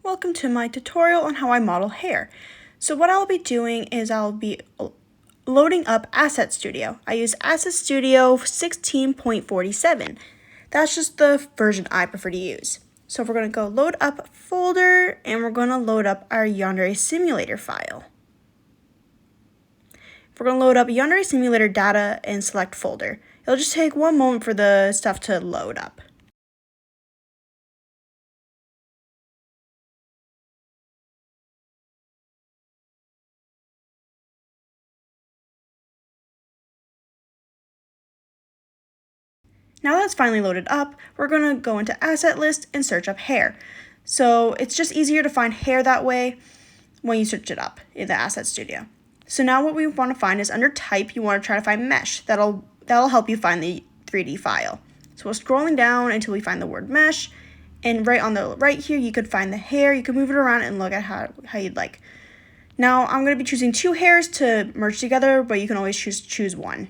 Welcome to my tutorial on how I model hair. So what I'll be doing is I'll be loading up Asset Studio. I use Asset Studio 16.47. That's just the version I prefer to use. So we're going to go load up folder and we're going to load up our yandere simulator file. We're going to load up yandere simulator data and select folder. It'll just take one moment for the stuff to load up. Now that it's finally loaded up, we're going to go into Asset List and search up hair. So it's just easier to find hair that way when you search it up in the Asset Studio. So now what we want to find is under Type, you want to try to find Mesh. That'll help you find the 3D file. So we're scrolling down until we find the word Mesh. And right on the right here, you could find the hair. You can move it around and look at how you'd like. Now I'm going to be choosing two hairs to merge together, but you can always choose one.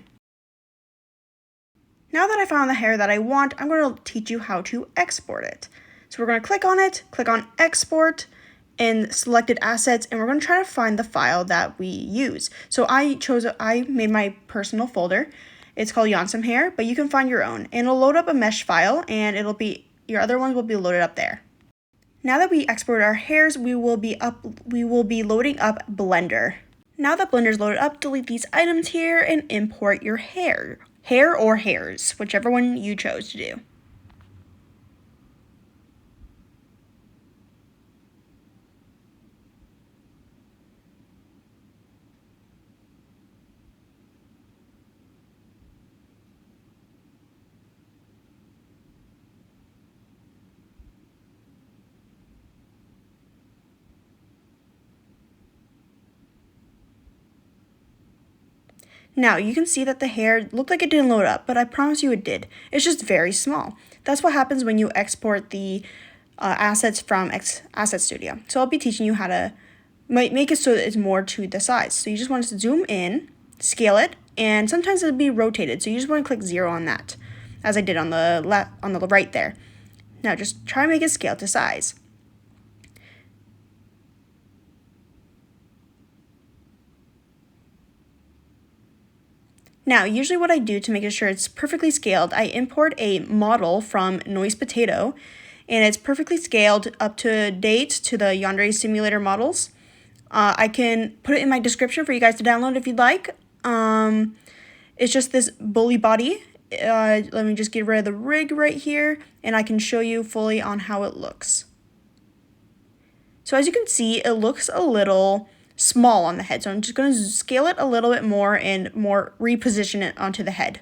Now that I found the hair that I want, I'm going to teach you how to export it. So we're going to click on it, click on Export, and selected assets, and we're going to try to find the file that we use. So I made my personal folder. It's called YanHair, but you can find your own. And it'll load up a mesh file, and your other ones will be loaded up there. Now that we export our hairs, we will be loading up Blender. Now that Blender's loaded up, delete these items here and import your hair. Hair or hairs, whichever one you chose to do. Now, you can see that the hair looked like it didn't load up, but I promise you it did. It's just very small. That's what happens when you export the assets from Asset Studio. So I'll be teaching you how to make it so that it's more to the size. So you just want to zoom in, scale it, and sometimes it'll be rotated. So you just want to click 0 on that, as I did on the right there. Now just try to make it scale to size. Now, usually what I do to make sure it's perfectly scaled, I import a model from Noise Potato, and it's perfectly scaled up to date to the yandere simulator models. I can put it in my description for you guys to download if you'd like. It's just this bully body. Let me just get rid of the rig right here, and I can show you fully on how it looks. So as you can see, it looks a little small on the head, so I'm just going to scale it a little bit more and reposition it onto the head.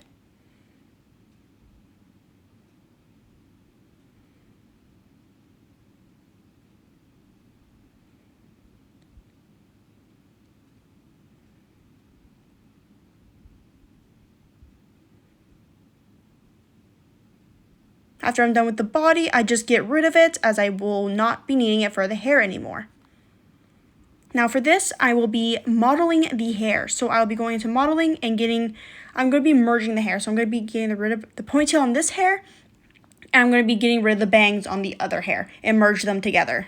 After I'm done with the body, I just get rid of it as I will not be needing it for the hair anymore. Now for this, I will be modeling the hair. So I'll be going into modeling and I'm going to be merging the hair. So I'm going to be getting rid of the ponytail on this hair, and I'm going to be getting rid of the bangs on the other hair and merge them together.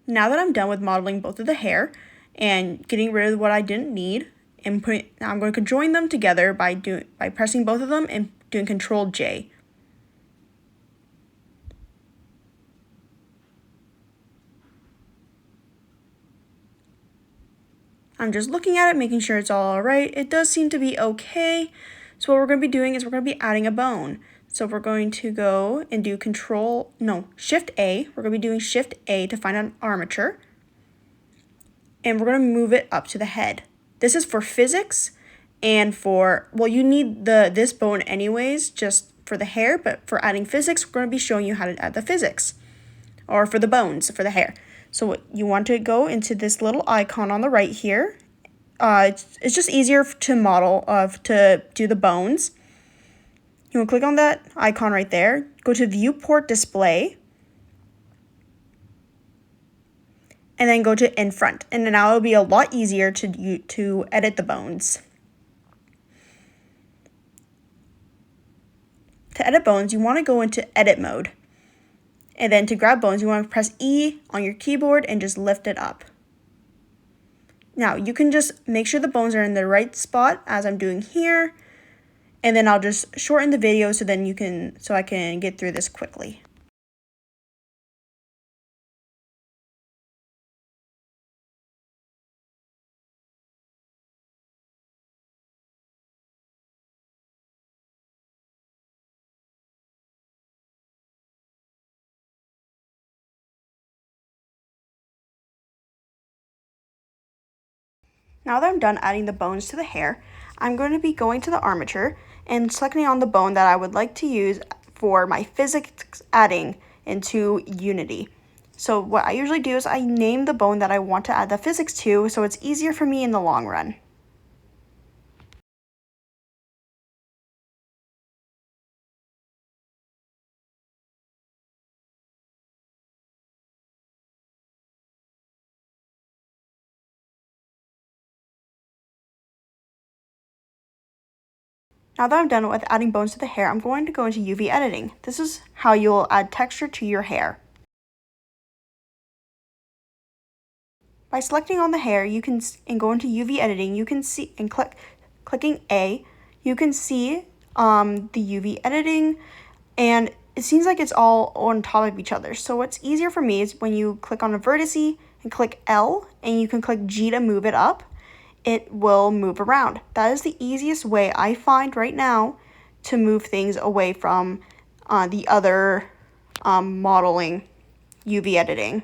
Now that I'm done with modeling both of the hair and getting rid of what I didn't need, and I'm going to join them together by pressing both of them and doing Control J. I'm just looking at it, making sure it's all right. It does seem to be okay. So what we're going to be doing is we're going to be adding a bone. So we're going to go and do Shift A. We're going to be doing Shift A to find an armature. And we're going to move it up to the head. This is for physics and for, well, you need this bone anyways, just for the hair, but for adding physics, we're going to be showing you how to add the physics, or for the bones, for the hair. So what you want to go into this little icon on the right here. It's just easier to model, to do the bones. You want to click on that icon right there, go to Viewport Display, and then go to In Front. And now it'll be a lot easier to edit the bones. To edit bones, you want to go into Edit Mode. And then to grab bones, you want to press E on your keyboard and just lift it up. Now, you can just make sure the bones are in the right spot, as I'm doing here. And then I'll just shorten the video so I can get through this quickly. Now that I'm done adding the bones to the hair, I'm going to be going to the armature and selecting on the bone that I would like to use for my physics adding into Unity. So what I usually do is I name the bone that I want to add the physics to, so it's easier for me in the long run. Now that I'm done with adding bones to the hair, I'm going to go into UV editing. This is how you'll add texture to your hair. By selecting on the hair, and go into UV editing, you can see, and clicking A, you can see the UV editing, and it seems like it's all on top of each other. So what's easier for me is when you click on a vertice and click L, and you can click G to move it up, it will move around. That is the easiest way I find right now to move things away from the other modeling UV editing.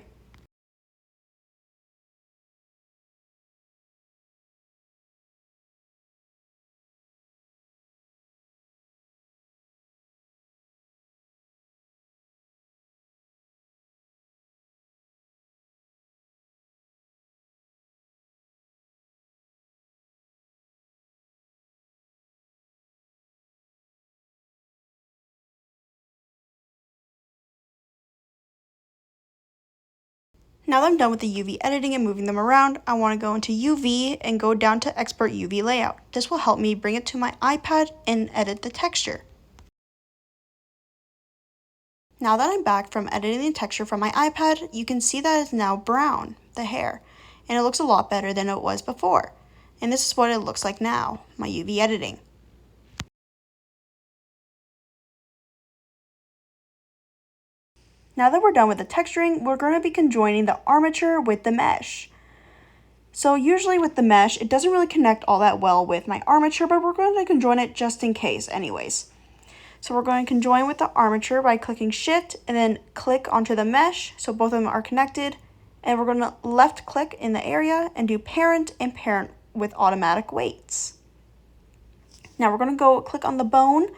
Now that I'm done with the UV editing and moving them around, I want to go into UV and go down to Export UV Layout. This will help me bring it to my iPad and edit the texture. Now that I'm back from editing the texture from my iPad, you can see that it's now brown, the hair, and it looks a lot better than it was before. And this is what it looks like now, my UV editing. Now that we're done with the texturing, we're going to be conjoining the armature with the mesh. So usually with the mesh, it doesn't really connect all that well with my armature, but we're going to conjoin it just in case anyways. So we're going to conjoin with the armature by clicking Shift and then click onto the mesh so both of them are connected. And we're going to left click in the area and do parent and parent with automatic weights. Now we're going to go click on the bone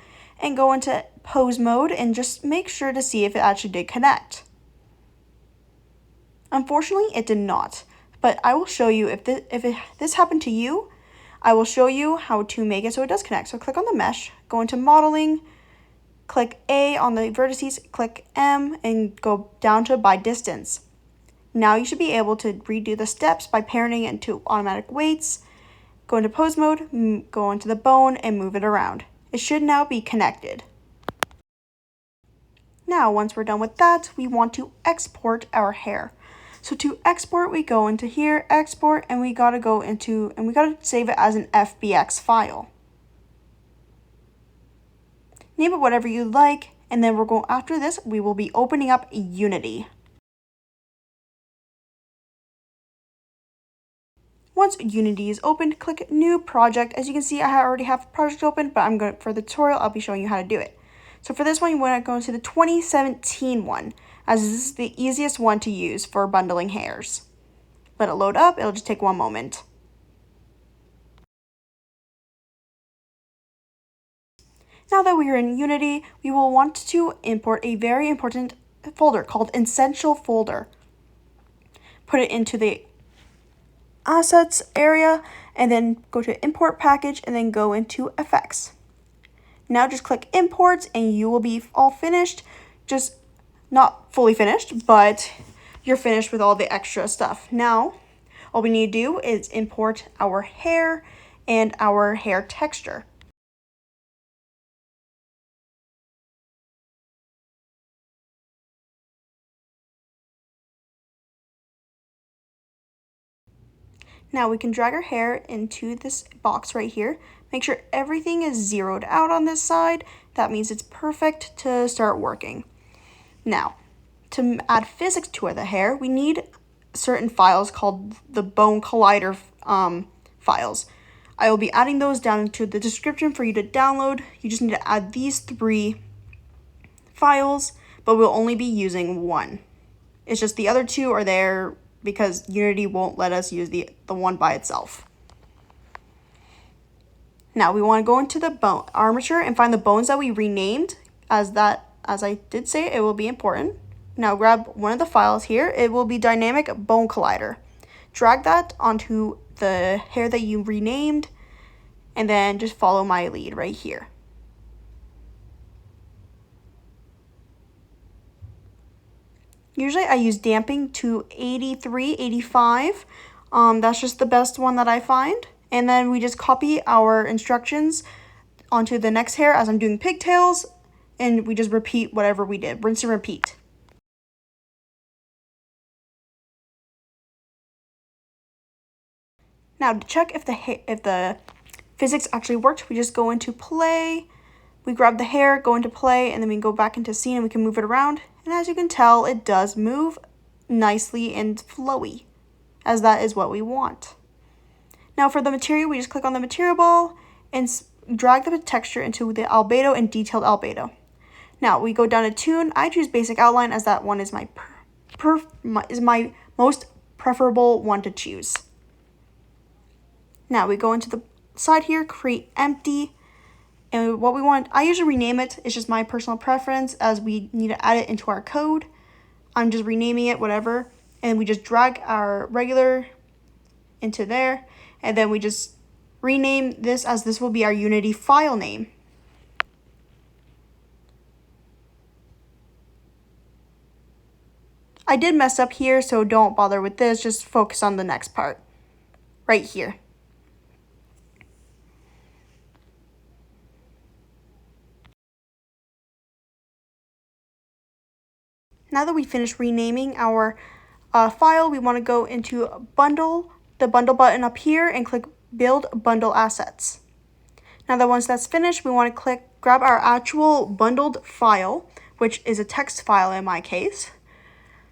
and go into pose mode and just make sure to see if it actually did connect. Unfortunately, it did not, but I will show you if this happened to you, I will show you how to make it so it does connect. So click on the mesh, go into modeling, click A on the vertices, click M, and go down to by distance. Now you should be able to redo the steps by parenting it into automatic weights, go into pose mode, go into the bone, and move it around. It should now be connected. Now, once we're done with that, we want to export our hair. So to export, we go into here, export, and we gotta save it as an FBX file. Name it whatever you like, and then after this, we will be opening up Unity. once Unity is open, click New Project. As you can see, I already have a project open, but for the tutorial, I'll be showing you how to do it. So for this one, you want to go into the 2017 one, as this is the easiest one to use for bundling hairs. Let it load up. It'll just take one moment. Now that we are in Unity, we will want to import a very important folder called Essential Folder. Put it into the Assets area, and then go to Import Package, and then go into Effects. Now just click Import, and you will be all finished. Just not fully finished, but you're finished with all the extra stuff. Now, all we need to do is import our hair and our hair texture. Now we can drag our hair into this box right here. Make sure everything is zeroed out on this side. That means it's perfect to start working. Now, to add physics to the hair, we need certain files called the bone collider files. I will be adding those down into the description for you to download. You just need to add these 3 files, but we'll only be using one. It's just the other 2 are there because Unity won't let us use the one by itself. Now we want to go into the bone armature and find the bones that we renamed, as I did say, it will be important. Now grab one of the files here. It will be Dynamic Bone Collider. Drag that onto the hair that you renamed, and then just follow my lead right here. Usually I use damping to 83, 85. That's just the best one that I find. And then we just copy our instructions onto the next hair as I'm doing pigtails, and we just repeat whatever we did. Rinse and repeat. Now to check if the physics actually worked, we just go into play. We grab the hair, go into play, and then we go back into scene and we can move it around. And as you can tell, it does move nicely and flowy, as that is what we want. Now for the material, we just click on the material ball and drag the texture into the albedo and detailed albedo. Now we go down to tune. I choose basic outline as that one is my most preferable one to choose. Now we go into the side here, create empty. And what we want, I usually rename it. It's just my personal preference as we need to add it into our code. I'm just renaming it, whatever. And we just drag our regular into there. And then we just rename this as this will be our Unity file name. I did mess up here, so don't bother with this. Just focus on the next part right here. Now that we finished renaming our file, we want to go into Bundle, the Bundle button up here, and click Build Bundle Assets. Now that once that's finished, we want to grab our actual bundled file, which is a text file in my case.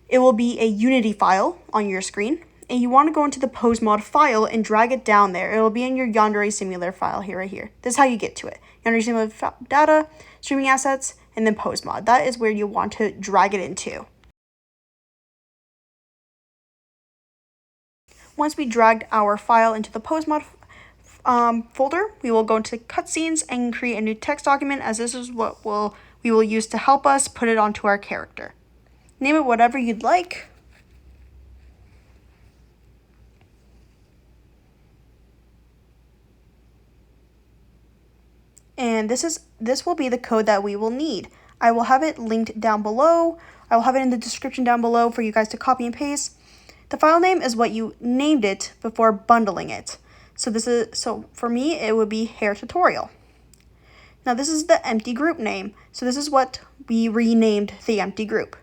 It will be a Unity file on your screen, and you want to go into the PoseMod file and drag it down there. It will be in your yandere simulator file here, right here. This is how you get to it. Yandere simulator data, streaming assets, and then PoseMod. That is where you want to drag it into. Once we dragged our file into the PoseMod folder, we will go into cutscenes and create a new text document, as this is what we will use to help us put it onto our character. Name it whatever you'd like. And this will be the code that we will need. I will have it linked down below. I will have it in the description down below for you guys to copy and paste. The file name is what you named it before bundling it. So for me, it would be hair tutorial. Now this is the empty group name. So this is what we renamed the empty group.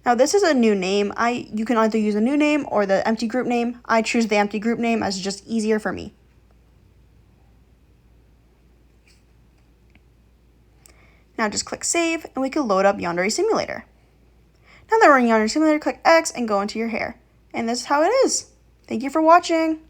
Now this is a new name. You can either use a new name or the empty group name. I choose the empty group name as it's just easier for me. Now just click save and we can load up Yandere Simulator. Now that we're in Yandere Simulator, click X and go into your hair. And this is how it is. Thank you for watching.